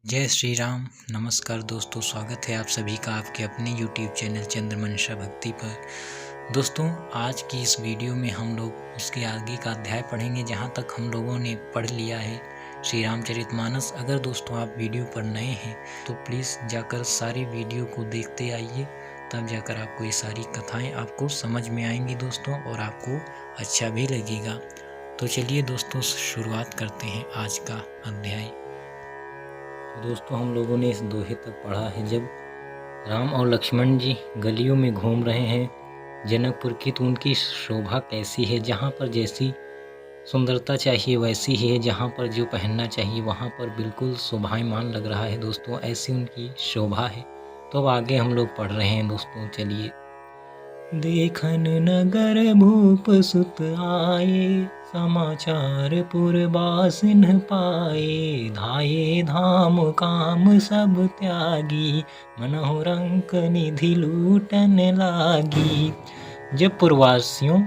जय श्री राम। नमस्कार दोस्तों, स्वागत है आप सभी का आपके अपने YouTube चैनल चंद्रमनीषा भक्ति पर। दोस्तों, आज की इस वीडियो में हम लोग उसके आगे का अध्याय पढ़ेंगे जहाँ तक हम लोगों ने पढ़ लिया है श्री रामचरितमानस। अगर दोस्तों आप वीडियो पर नए हैं तो प्लीज़ जाकर सारी वीडियो को देखते आइए, तब जाकर आपको ये सारी कथाएँ आपको समझ में आएंगी दोस्तों, और आपको अच्छा भी लगेगा। तो चलिए दोस्तों, शुरुआत करते हैं आज का अध्याय। दोस्तों, हम लोगों ने इस दोहे तक पढ़ा है जब राम और लक्ष्मण जी गलियों में घूम रहे हैं जनकपुर की, तो उनकी शोभा कैसी है। जहाँ पर जैसी सुंदरता चाहिए वैसी ही है, जहाँ पर जो पहनना चाहिए वहाँ पर बिल्कुल शोभायमान लग रहा है दोस्तों, ऐसी उनकी शोभा है। तो अब आगे हम लोग पढ़ रहे हैं दोस्तों, चलिए। देखन नगर भूप सुत आए, समाचार पुरबासिन पाए। धाये धाम काम सब त्यागी, मनहु रंक निधि लूटन लागी। जब पुरवासियों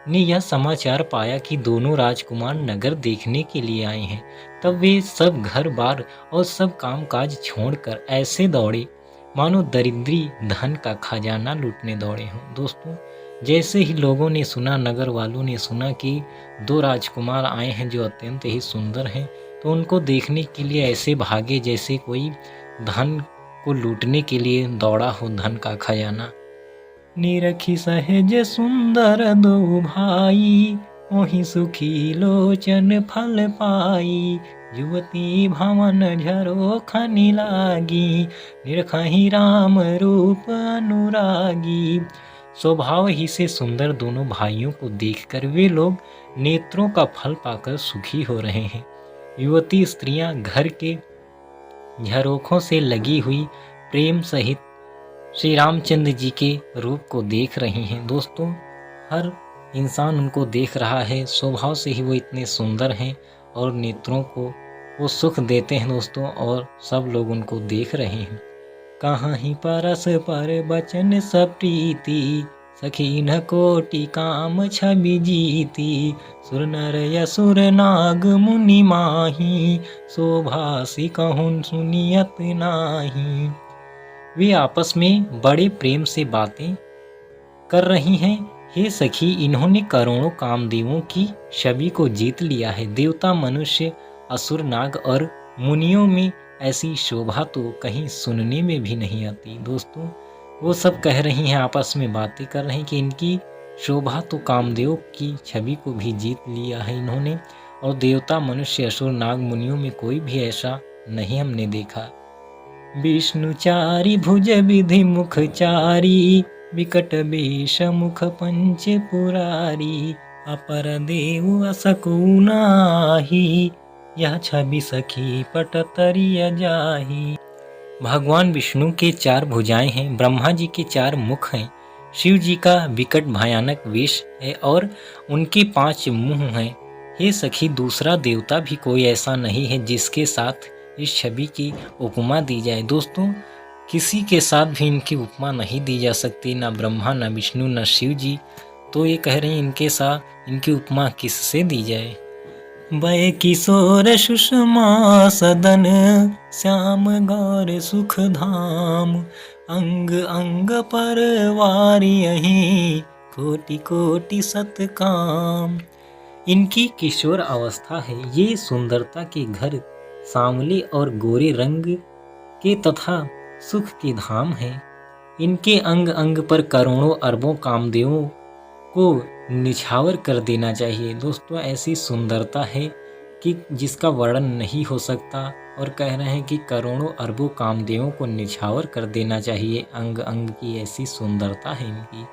ने यह समाचार पाया कि दोनों राजकुमार नगर देखने के लिए आए हैं, तब वे सब घर बार और सब कामकाज छोड़कर ऐसे दौड़े मानो दरिद्री धन का खजाना लूटने दौड़े हों। दोस्तों, जैसे ही लोगों ने सुना, नगर वालों ने सुना कि दो राजकुमार आए हैं जो अत्यंत ही सुंदर हैं, तो उनको देखने के लिए ऐसे भागे जैसे कोई धन को लूटने के लिए दौड़ा हो, धन का खजाना। निरखी सहज सुंदर दो भाई, ओहि सुखी लोचन फल पाई। युवती भवन झरोखनि लागी, निरखहि राम रूप अनुरागी। स्वभाव ही से सुंदर दोनों भाइयों को देखकर वे लोग नेत्रों का फल पाकर सुखी हो रहे हैं। युवती स्त्रियां घर के झरोखों से लगी हुई प्रेम सहित श्री रामचंद्र जी के रूप को देख रही हैं। दोस्तों, हर इंसान उनको देख रहा है, स्वभाव से ही वो इतने सुंदर हैं और नेत्रों को वो सुख देते हैं दोस्तों, और सब लोग उनको देख रहे हैं। कहाँ ही परस पर बचन सब प्रीति, सखी न कोटि काम छवि जीती। सुर नर यसुर नाग मुनि माही, शोभासी कहूँ सुनियत नाही। वे आपस में बड़े प्रेम से बातें कर रही हैं। हे सखी, इन्होंने करोड़ों कामदेवों की छवि को जीत लिया है। देवता, मनुष्य, असुर, नाग और मुनियों में ऐसी शोभा तो कहीं सुनने में भी नहीं आती। दोस्तों, वो सब कह रही हैं, आपस में बातें कर रही हैं कि इनकी शोभा तो कामदेव की छवि को भी जीत लिया है इन्होंने, और देवता, मनुष्य, असुर, नाग, मुनियों में कोई भी ऐसा नहीं हमने देखा। विष्णुचारी भुज विधि मुखचारी, विकट वेश मुख पंच पुरारी। अपर देव असकु नाही, यह छवि सखी पट तरिय जाही। भगवान विष्णु के चार भुजाएं हैं, ब्रह्मा जी के चार मुख हैं, शिव जी का विकट भयानक वेश है और उनके 5 मुंह हैं। हे सखी, दूसरा देवता भी कोई ऐसा नहीं है जिसके साथ इस छवि की उपमा दी जाए। दोस्तों, किसी के साथ भी इनकी उपमा नहीं दी जा सकती, ना ब्रह्मा, ना विष्णु, ना शिव जी। तो ये कह रहे हैं इनके साथ इनकी उपमा किससे दी जाए। वै किशोर सुषमा सदन, श्याम गौर सुख धाम। अंग अंग पर वारियहि, कोटि कोटि सतकाम। इनकी किशोर अवस्था है, ये सुंदरता के घर, सांवले और गोरे रंग के तथा सुख के धाम हैं। इनके अंग अंग पर करोड़ों अरबों कामदेवों को निछावर कर देना चाहिए। दोस्तों, ऐसी सुंदरता है कि जिसका वर्णन नहीं हो सकता, और कह रहे हैं कि करोड़ों अरबों कामदेवों को निछावर कर देना चाहिए। अंग अंग की ऐसी सुंदरता है इनकी।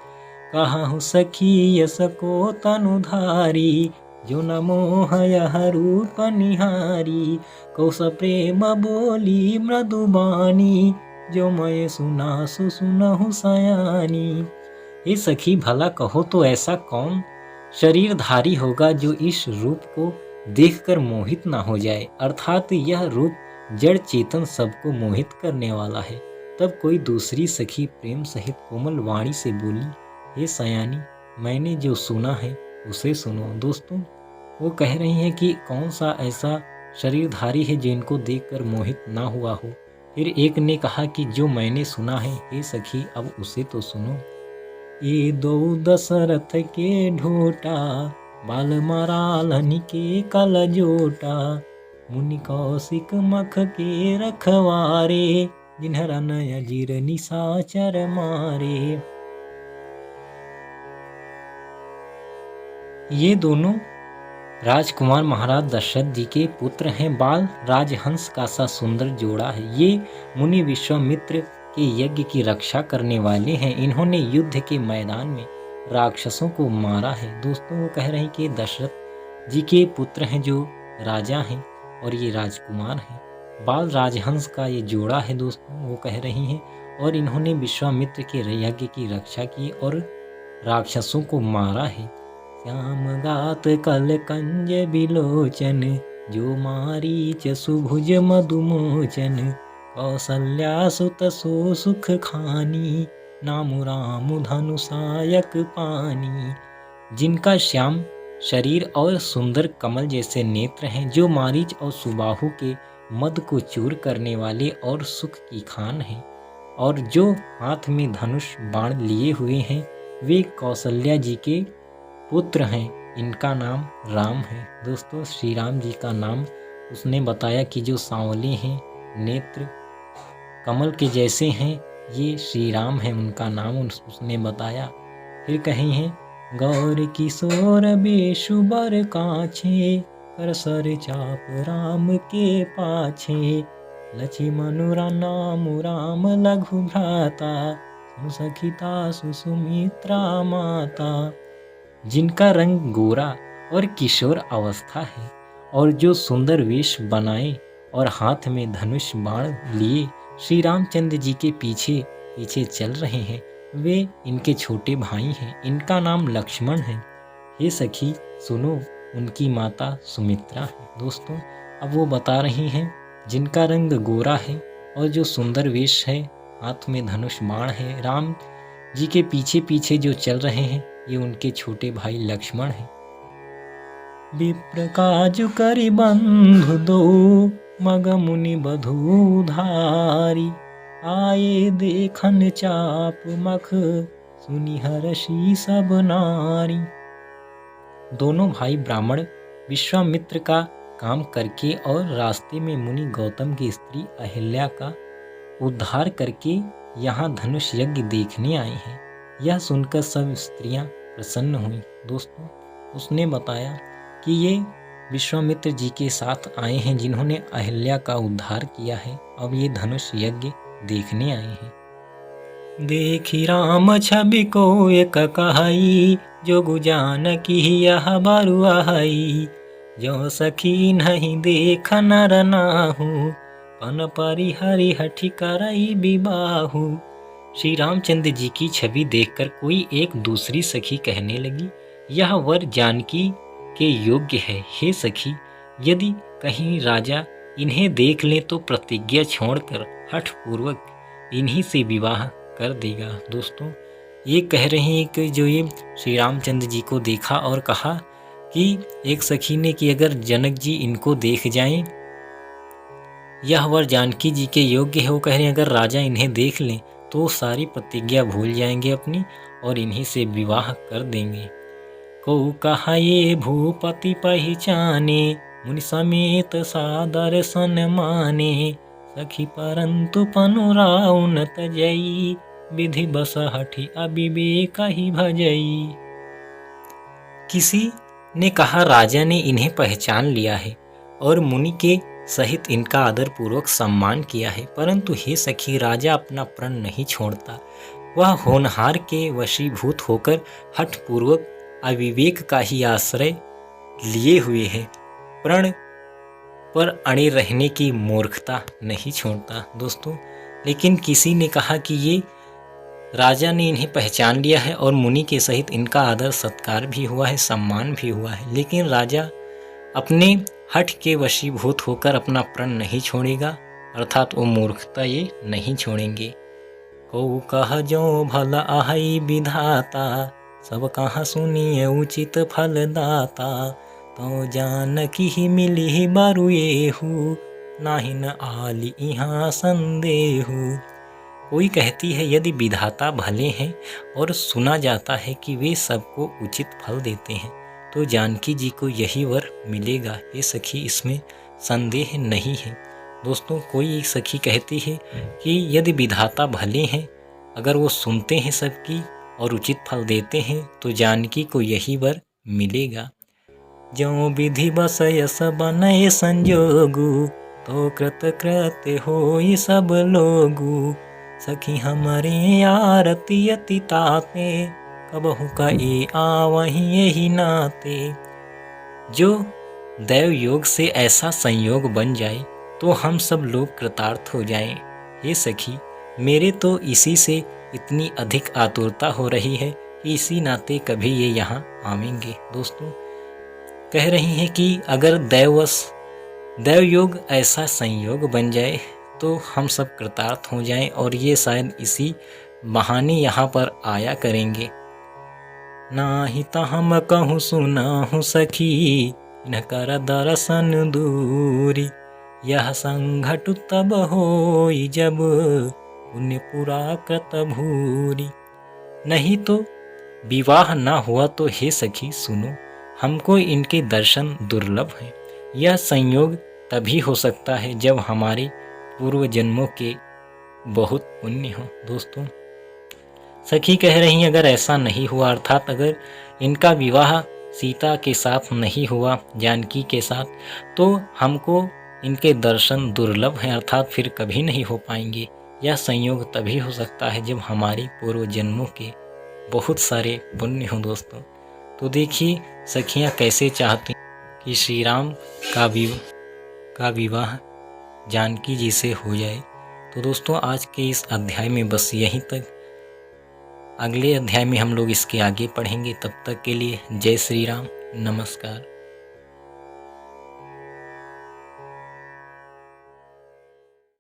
कहूँ सखी यस को तनुधारी, जो न मोह यह रूप निहारी। कौस प्रेम बोली मृदुबानी, जो मैं सुना सु सुनहु सयानी। हे सखी, भला कहो तो ऐसा कौन शरीरधारी होगा जो इस रूप को देखकर मोहित ना हो जाए। अर्थात यह रूप जड़ चेतन सबको मोहित करने वाला है। तब कोई दूसरी सखी प्रेम सहित कोमल वाणी से बोली, हे सयानी, मैंने जो सुना है उसे सुनो। दोस्तों, वो कह रही हैं कि कौन सा ऐसा शरीरधारी है जिनको देखकर मोहित ना हुआ हो। फिर एक ने कहा कि जो मैंने सुना है हे सखी अब उसे तो सुनो। ये दो दशरथ के ढोटा, बाल मरालनि के कल जोटा, मुनि कौशिक मख के रखवारे, जिन्हरा नय जीर निशाचर मारे। ये दोनों राजकुमार महाराज दशरथ जी के पुत्र हैं। बाल राजहंस का सा सुंदर जोड़ा है। ये मुनि विश्वामित्र के यज्ञ की रक्षा करने वाले हैं। इन्होंने युद्ध के मैदान में राक्षसों को मारा है। दोस्तों वो कह रहे हैं कि दशरथ जी के पुत्र हैं जो राजा हैं और ये राजकुमार हैं। बाल राजहंस का ये जोड़ा है दोस्तों वो कह रही हैं। और इन्होंने विश्वामित्र के यज्ञ की रक्षा की और राक्षसों को मारा है। श्याम गात कल कंज बिलोचन, जो मारीच सुभुज मधुमोचन, कौसल्या सुत सो सुख खानी, नामु राम धनु सायक पानी। जिनका श्याम शरीर और सुंदर कमल जैसे नेत्र हैं, जो मारीच और सुबाहु के मद को चूर करने वाले और सुख की खान हैं, और जो हाथ में धनुष बाण लिए हुए हैं, वे कौशल्या जी के पुत्र हैं। इनका नाम राम है। दोस्तों श्री राम जी का नाम उसने बताया कि जो सांवले हैं, नेत्र कमल के जैसे हैं, ये श्री राम है, उनका नाम उसने बताया। फिर कहे हैं गौर किशोर बेशुबर काछे, कर सर चाप राम के पाछे, लक्ष्मण नाम राम लघु भ्राता, सुसखिता सुमित्रा माता। जिनका रंग गोरा और किशोर अवस्था है, और जो सुंदर वेश बनाए और हाथ में धनुष बाण लिए श्री रामचंद्र जी के पीछे पीछे चल रहे हैं, वे इनके छोटे भाई हैं। इनका नाम लक्ष्मण है। हे सखी सुनो, उनकी माता सुमित्रा है। दोस्तों अब वो बता रही हैं जिनका रंग गोरा है और जो सुंदर वेश है, हाथ में धनुष बाण है, राम जी के पीछे पीछे जो चल रहे हैं, ये उनके छोटे भाई लक्ष्मण हैं। विप्र काजु करि बंधु दो, मग मुनि बधू धारी, आए देखन चाप मख, सुनि हर्षि सब नारी। दोनों भाई ब्राह्मण विश्वामित्र का काम करके और रास्ते में मुनि गौतम की स्त्री अहिल्या का उद्धार करके यहाँ धनुष यज्ञ देखने आए हैं। यह सुनकर सब स्त्रियां प्रसन्न हुई। दोस्तों उसने बताया कि ये विश्वामित्र जी के साथ आए हैं जिन्होंने अहिल्या का उद्धार किया है। अब ये धनुष यज्ञ देखने आए हैं। देखी राम छवि को एक कहई, जो गुजान की यह बारू आई, जो सखी नहीं देख नर नाहू, पन परिहरि हठि करई विबाहू। श्री रामचंद्र जी की छवि देखकर कोई एक दूसरी सखी कहने लगी, यह वर जानकी के योग्य है। हे सखी, यदि कहीं राजा इन्हें देख ले तो प्रतिज्ञा छोड़कर हठ पूर्वक इन्हीं से विवाह कर देगा। दोस्तों ये कह रहे हैं कि जो ये श्री रामचंद्र जी को देखा और कहा कि एक सखी ने कि अगर जनक जी इनको देख जाएं, यह वर जानकी जी के योग्य है। वो कह रहे हैं अगर राजा इन्हें देख लें तो सारी प्रतिज्ञा भूल जाएंगे अपनी और इन्हीं से विवाह कर देंगे। को कहा ये भूपति पहचाने, मुनि समेत सादर सन माने, सखी परंतु पनुराउ न तजई, विधि बस हठी अविवेक ही भजई। किसी ने कहा राजा ने इन्हें पहचान लिया है और मुनि के सहित इनका आदर पूर्वक सम्मान किया है, परंतु हे सखी राजा अपना प्रण नहीं छोड़ता। वह होनहार के वशीभूत होकर हठ पूर्वक अविवेक का ही आश्रय लिए हुए है, प्रण पर अड़े रहने की मूर्खता नहीं छोड़ता। दोस्तों लेकिन किसी ने कहा कि ये राजा ने इन्हें पहचान लिया है और मुनि के सहित इनका आदर सत्कार भी हुआ है, सम्मान भी हुआ है, लेकिन राजा अपने हठ के वशीभूत होकर अपना प्रण नहीं छोड़ेगा, अर्थात वो मूर्खता ये नहीं छोड़ेंगे। को कह जो भला आहई विधाता, सब कहाँ सुनिए उचित फलदाता, तो जानकी ही मिली बारू येहू, नाही न आली यहाँ संदेहू। कोई कहती है यदि विधाता भले हैं और सुना जाता है कि वे सबको उचित फल देते हैं, तो जानकी जी को यही वर मिलेगा। ये सखी, इसमें संदेह नहीं है। दोस्तों, कोई एक सखी कहती है कि यदि विधाता भले हैं, अगर वो सुनते हैं सबकी और उचित फल देते हैं, तो जानकी को यही वर मिलेगा। जो विधि बस यस बनय संजोगु, तो कृत कृत्य होई सब लोगु। सखी हमारे आरती अति ताते, कबहु का ए आवहीं यही नाते। जो दैव योग से ऐसा संयोग बन जाए तो हम सब लोग कृतार्थ हो जाएं। हे सखी, मेरे तो इसी से इतनी अधिक आतुरता हो रही है कि इसी नाते कभी ये यहाँ आवेंगे। दोस्तों, कह रही हैं कि अगर दैव योग ऐसा संयोग बन जाए तो हम सब कृतार्थ हो जाएं और ये शायद इसी बहाने यहाँ पर आया करेंगे। नाही ता हम कहूँ सुनाहूँ सखी, न कर दर्शन दूरी। यह संघट तब होई जब पुण्य पूरा कृत भूरी। नहीं तो विवाह ना हुआ तो हे सखी सुनो, हमको इनके दर्शन दुर्लभ हैं। यह संयोग तभी हो सकता है जब हमारे पूर्व जन्मों के बहुत पुण्य हो। दोस्तों, सखी कह रही हैं अगर ऐसा नहीं हुआ, अर्थात अगर इनका विवाह सीता के साथ नहीं हुआ, जानकी के साथ, तो हमको इनके दर्शन दुर्लभ हैं, अर्थात फिर कभी नहीं हो पाएंगे। यह संयोग तभी हो सकता है जब हमारे पूर्व जन्मों के बहुत सारे पुण्य हों। दोस्तों, तो देखिए सखियाँ कैसे चाहती कि श्री राम का विवाह जानकी जी से हो जाए। तो दोस्तों, आज के इस अध्याय में बस यहीं तक। अगले अध्याय में हम लोग इसके आगे पढ़ेंगे। तब तक के लिए जय श्री राम, नमस्कार।